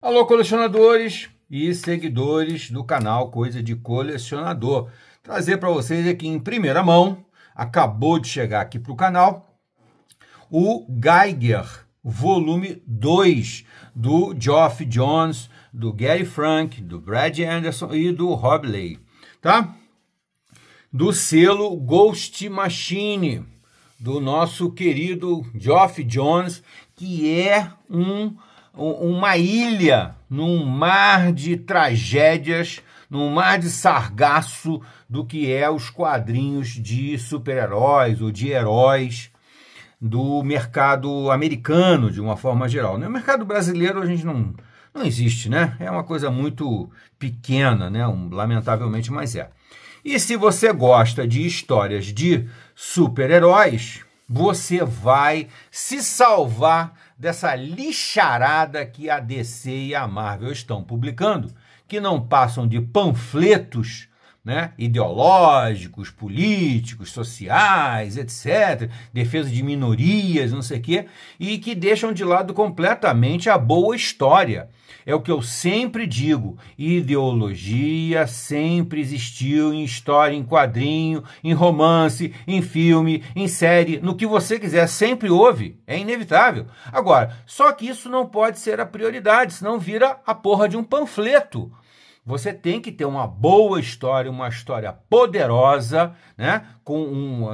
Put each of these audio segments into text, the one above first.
Alô, colecionadores e seguidores do canal Coisa de Colecionador. Trazer para vocês aqui em primeira mão, acabou de chegar aqui para o canal, o Geiger, volume 2, do Geoff Johns, do Gary Frank, do Brad Anderson e do Rob Leigh, tá? Do selo Ghost Machine, do nosso querido Geoff Johns, que é uma ilha num mar de tragédias, num mar de sargaço do que é os quadrinhos de super-heróis ou de heróis do mercado americano, de uma forma geral. No mercado brasileiro a gente não existe, né? É uma coisa muito pequena, né? Lamentavelmente, mas é. E se você gosta de histórias de super-heróis, você vai se salvar dessa lixarada que a DC e a Marvel estão publicando, que não passam de panfletos, né, ideológicos, políticos, sociais, etc., defesa de minorias, não sei o quê, e que deixam de lado completamente a boa história. É o que eu sempre digo, ideologia sempre existiu em história, em quadrinho, em romance, em filme, em série, no que você quiser, sempre houve, é inevitável. Agora, só que isso não pode ser a prioridade, senão vira a porra de um panfleto. Você tem que ter uma boa história, uma história poderosa, né?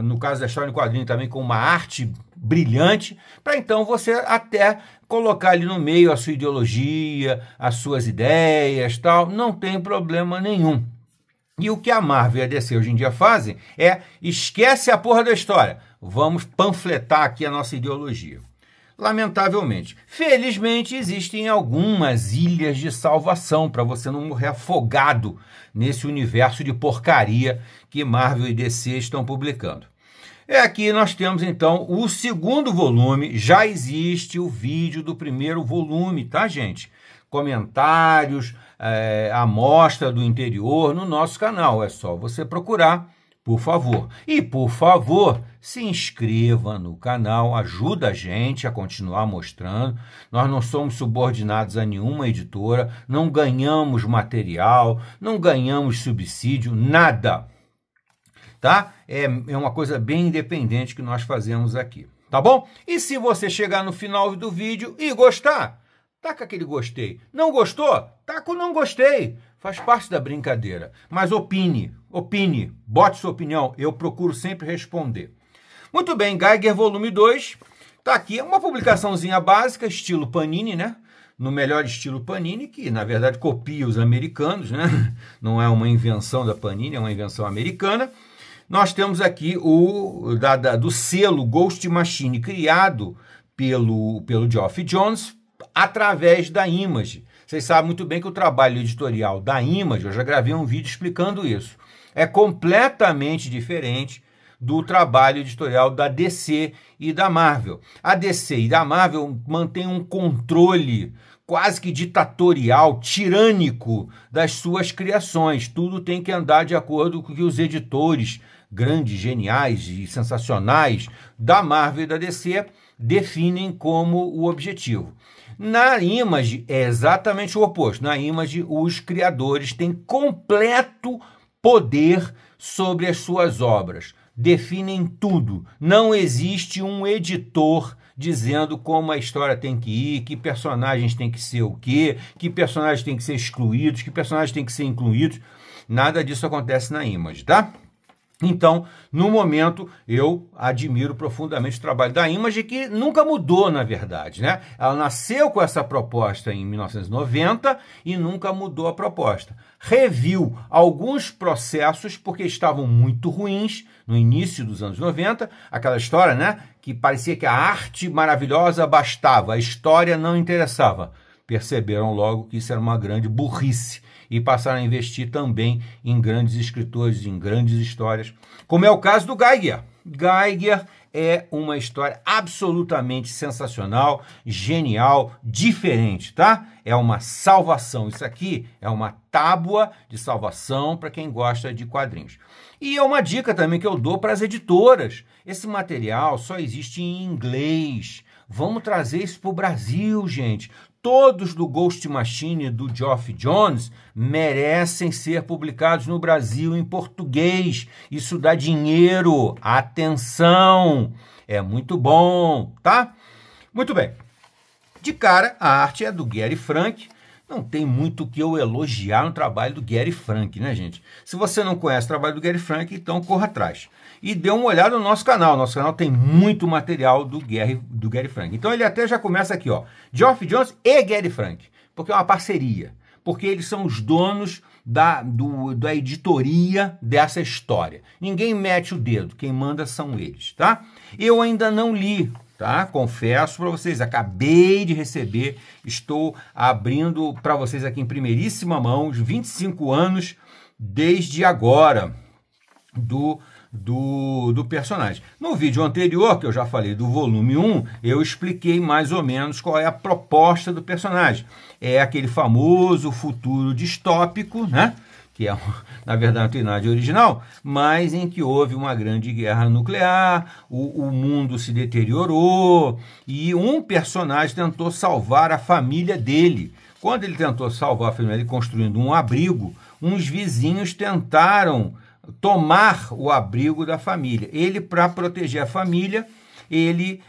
No caso da história em quadrinho também, com uma arte brilhante, para então você até colocar ali no meio a sua ideologia, as suas ideias, tal, não tem problema nenhum. E o que a Marvel e a DC hoje em dia fazem é, esquece a porra da história, vamos panfletar aqui a nossa ideologia. Lamentavelmente. Felizmente, existem algumas ilhas de salvação para você não morrer afogado nesse universo de porcaria que Marvel e DC estão publicando. Aqui nós temos, então, o segundo volume. Já existe o vídeo do primeiro volume, tá, gente? Comentários, amostra do interior no nosso canal. É só você procurar, por favor. E, por favor, se inscreva no canal, ajuda a gente a continuar mostrando. Nós não somos subordinados a nenhuma editora, não ganhamos material, não ganhamos subsídio, nada. Tá? É uma coisa bem independente que nós fazemos aqui, tá bom? E se você chegar no final do vídeo e gostar, taca aquele gostei. Não gostou? Taca o não gostei. Faz parte da brincadeira. Mas opine, bote sua opinião. Eu procuro sempre responder. Muito bem, Geiger volume 2. Tá aqui, é uma publicaçãozinha básica, estilo Panini, né? No melhor estilo Panini, que na verdade copia os americanos, né? Não é uma invenção da Panini, é uma invenção americana. Nós temos aqui do selo Ghost Machine, criado pelo Geoff Johns, através da Image. Vocês sabem muito bem que o trabalho editorial da Image, eu já gravei um vídeo explicando isso, é completamente diferente do trabalho editorial da DC e da Marvel. A DC e da Marvel mantêm um controle quase que ditatorial, tirânico das suas criações. Tudo tem que andar de acordo com o que os editores grandes, geniais e sensacionais da Marvel e da DC definem como o objetivo. Na Image é exatamente o oposto. Na Image, os criadores têm completo poder sobre as suas obras. Definem tudo. Não existe um editor dizendo como a história tem que ir, que personagens tem que ser o quê, que personagens tem que ser excluídos, que personagens tem que ser incluídos. Nada disso acontece na Image, tá? Então, no momento, eu admiro profundamente o trabalho da Image, que nunca mudou, na verdade, né? Ela nasceu com essa proposta em 1990 e nunca mudou a proposta. Reviu alguns processos porque estavam muito ruins no início dos anos 90, aquela história, né? Que parecia que a arte maravilhosa bastava, a história não interessava. Perceberam logo que isso era uma grande burrice e passaram a investir também em grandes escritores, em grandes histórias, como é o caso do Geiger. Geiger é uma história absolutamente sensacional, genial, diferente, tá? É uma salvação. Isso aqui é uma tábua de salvação para quem gosta de quadrinhos. E é uma dica também que eu dou para as editoras. Esse material só existe em inglês. Vamos trazer isso para o Brasil, gente. todos do Ghost Machine do Geoff Johns merecem ser publicados no Brasil em português. Isso dá dinheiro. Atenção! É muito bom, tá? Muito bem. De cara, a arte é do Gary Frank. Não tem muito o que eu elogiar no trabalho do Gary Frank, né, gente? Se você não conhece o trabalho do Gary Frank, então corra atrás. E dê uma olhada no nosso canal. Nosso canal tem muito material do Gary Frank. Então ele até já começa aqui, ó. Geoff Johns e Gary Frank, porque é uma parceria. Porque eles são os donos da editoria dessa história. Ninguém mete o dedo, quem manda são eles, tá? Eu ainda não li, tá? Confesso para vocês, acabei de receber, estou abrindo para vocês aqui em primeiríssima mão os 25 anos desde agora do personagem. No vídeo anterior, que eu já falei do volume 1, eu expliquei mais ou menos qual é a proposta do personagem. É aquele famoso futuro distópico, né? Que é, na verdade, não tem nada de original, mas em que houve uma grande guerra nuclear, o mundo se deteriorou e um personagem tentou salvar a família dele. Quando ele tentou salvar a família dele construindo um abrigo, uns vizinhos tentaram tomar o abrigo da família. Ele, para proteger a família, ele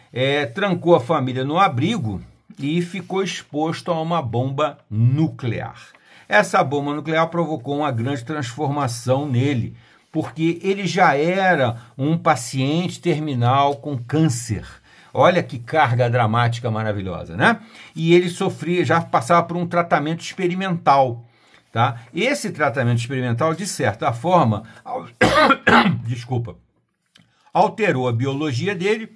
trancou a família no abrigo e ficou exposto a uma bomba nuclear. Essa bomba nuclear provocou uma grande transformação nele, porque ele já era um paciente terminal com câncer. Olha que carga dramática maravilhosa, né? E ele sofria, já passava por um tratamento experimental. Tá? Esse tratamento experimental, de certa forma, desculpa, alterou a biologia dele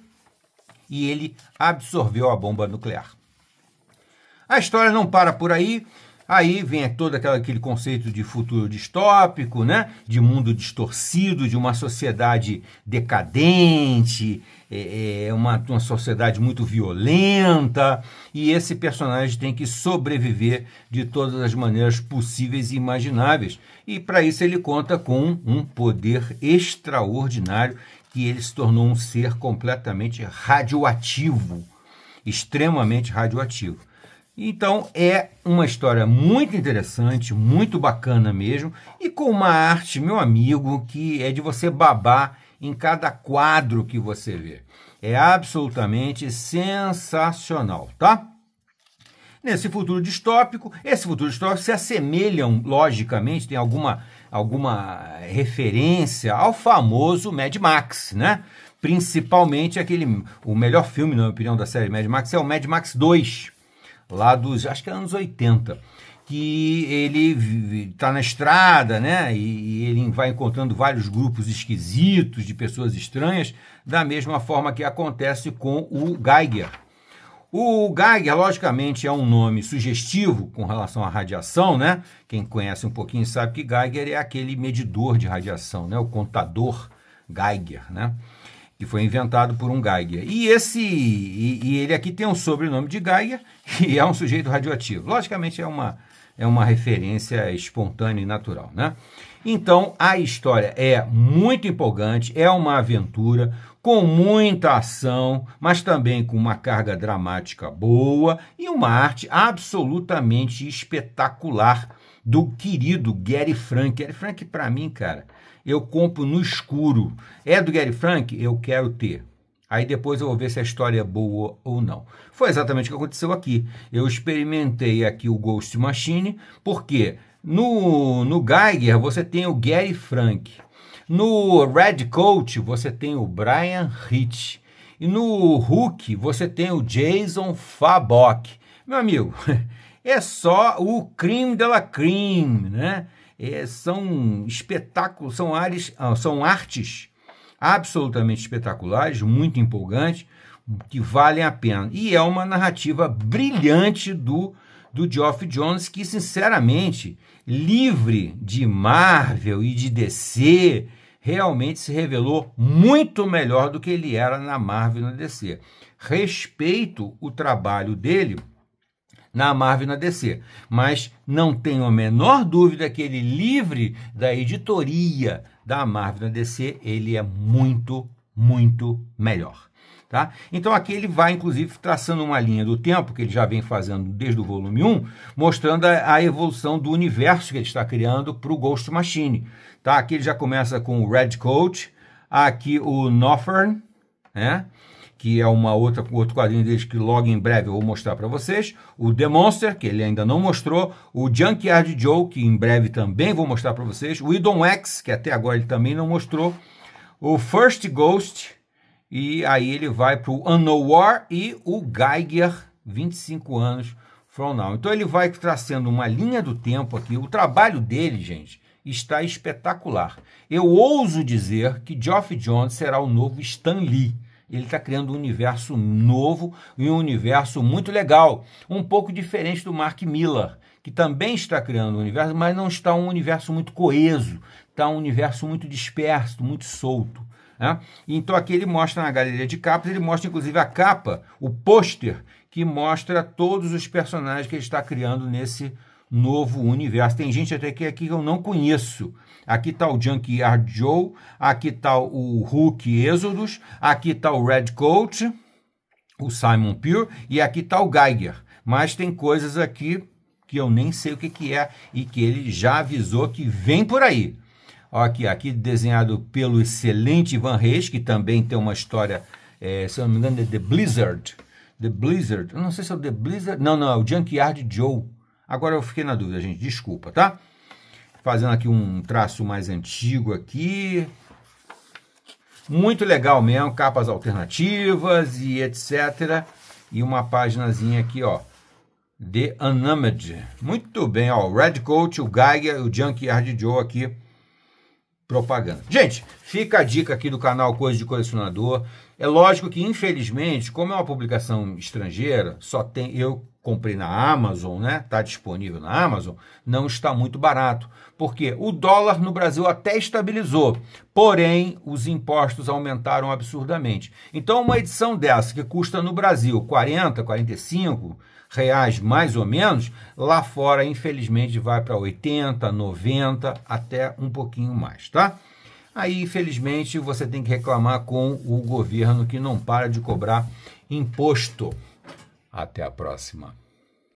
e ele absorveu a bomba nuclear. A história não para por aí. Aí vem todo aquele conceito de futuro distópico, né? De mundo distorcido, de uma sociedade decadente, uma sociedade muito violenta, e esse personagem tem que sobreviver de todas as maneiras possíveis e imagináveis. E para isso ele conta com um poder extraordinário, que ele se tornou um ser completamente radioativo, extremamente radioativo. Então é uma história muito interessante, muito bacana mesmo, e com uma arte, meu amigo, que é de você babar em cada quadro que você vê. É absolutamente sensacional, tá? Nesse futuro distópico, esse futuro distópico se assemelham, logicamente, tem alguma referência ao famoso Mad Max, né? Principalmente o melhor filme, na minha opinião, da série Mad Max é o Mad Max 2. Lá dos, acho que é anos 80, que ele está na estrada, né? E ele vai encontrando vários grupos esquisitos de pessoas estranhas, da mesma forma que acontece com o Geiger. O Geiger, logicamente, é um nome sugestivo com relação à radiação, né? Quem conhece um pouquinho sabe que Geiger é aquele medidor de radiação, né? O contador Geiger, né? Que foi inventado por um Geiger. E ele aqui tem um sobrenome de Geiger e é um sujeito radioativo. Logicamente é uma referência espontânea e natural, né? Então a história é muito empolgante, é uma aventura com muita ação, mas também com uma carga dramática boa e uma arte absolutamente espetacular do querido Gary Frank. Gary Frank, para mim, cara, eu compro no escuro. É do Gary Frank? Eu quero ter. Aí depois eu vou ver se a história é boa ou não. Foi exatamente o que aconteceu aqui. Eu experimentei aqui o Ghost Machine, porque no Geiger você tem o Gary Frank. No Red Coat você tem o Brian Hitch. E no Hook você tem o Jason Fabok. Meu amigo, é só o creme de la creme, né? São espetáculos, são artes absolutamente espetaculares, muito empolgantes, que valem a pena. E é uma narrativa brilhante do Geoff Johns, que, sinceramente, livre de Marvel e de DC, realmente se revelou muito melhor do que ele era na Marvel e na DC. Respeito o trabalho dele na Marvel e na DC, mas não tenho a menor dúvida que ele, livre da editoria da Marvel e da DC, ele é muito, muito melhor. Tá? Então aqui ele vai, inclusive, traçando uma linha do tempo, que ele já vem fazendo desde o volume 1, mostrando a evolução do universo que ele está criando para o Ghost Machine. Tá? Aqui ele já começa com o Red Coat, aqui o Northern, né? Que é outro quadrinho deles que logo em breve eu vou mostrar para vocês, o The Monster, que ele ainda não mostrou, o Junkyard Joe, que em breve também vou mostrar para vocês, o Idon X, que até agora ele também não mostrou, o First Ghost, e aí ele vai para o Unknown War e o Geiger, 25 anos from now. Então ele vai traçando uma linha do tempo aqui. O trabalho dele, gente, está espetacular. Eu ouso dizer que Geoff Johns será o novo Stan Lee. Ele está criando um universo novo e um universo muito legal. Um pouco diferente do Mark Millar, que também está criando um universo, mas não está um universo muito coeso. Está um universo muito disperso, muito solto. Né? Então aqui ele mostra na galeria de capas, ele mostra inclusive a capa, o pôster, que mostra todos os personagens que ele está criando nesse novo universo. Tem gente até aqui que eu não conheço. Aqui está o Junkyard Joe, aqui está o Hulk Exodus, aqui está o Red Coat, o Simon Pure, e aqui está o Geiger. Mas tem coisas aqui que eu nem sei o que é e que ele já avisou que vem por aí. Aqui desenhado pelo excelente Ivan Reis, que também tem uma história, se eu não me engano, é The Blizzard. The Blizzard, eu não sei se é o The Blizzard, não, é o Junkyard Joe. Agora eu fiquei na dúvida, gente, desculpa, tá? Fazendo aqui um traço mais antigo aqui. Muito legal mesmo, capas alternativas e etc. E uma paginazinha aqui, ó, The Unnamed. Muito bem, ó, o Red Coat, o Geiger, o Junkyard Joe aqui, propaganda. Gente, fica a dica aqui do canal Coisa de Colecionador. É lógico que, infelizmente, como é uma publicação estrangeira, eu comprei na Amazon, né? Está disponível na Amazon, não está muito barato. Porque o dólar no Brasil até estabilizou, porém os impostos aumentaram absurdamente. Então uma edição dessa que custa no Brasil 40, 45 reais mais ou menos, lá fora infelizmente vai para 80, 90, até um pouquinho mais, tá? Aí infelizmente você tem que reclamar com o governo que não para de cobrar imposto. Até a próxima.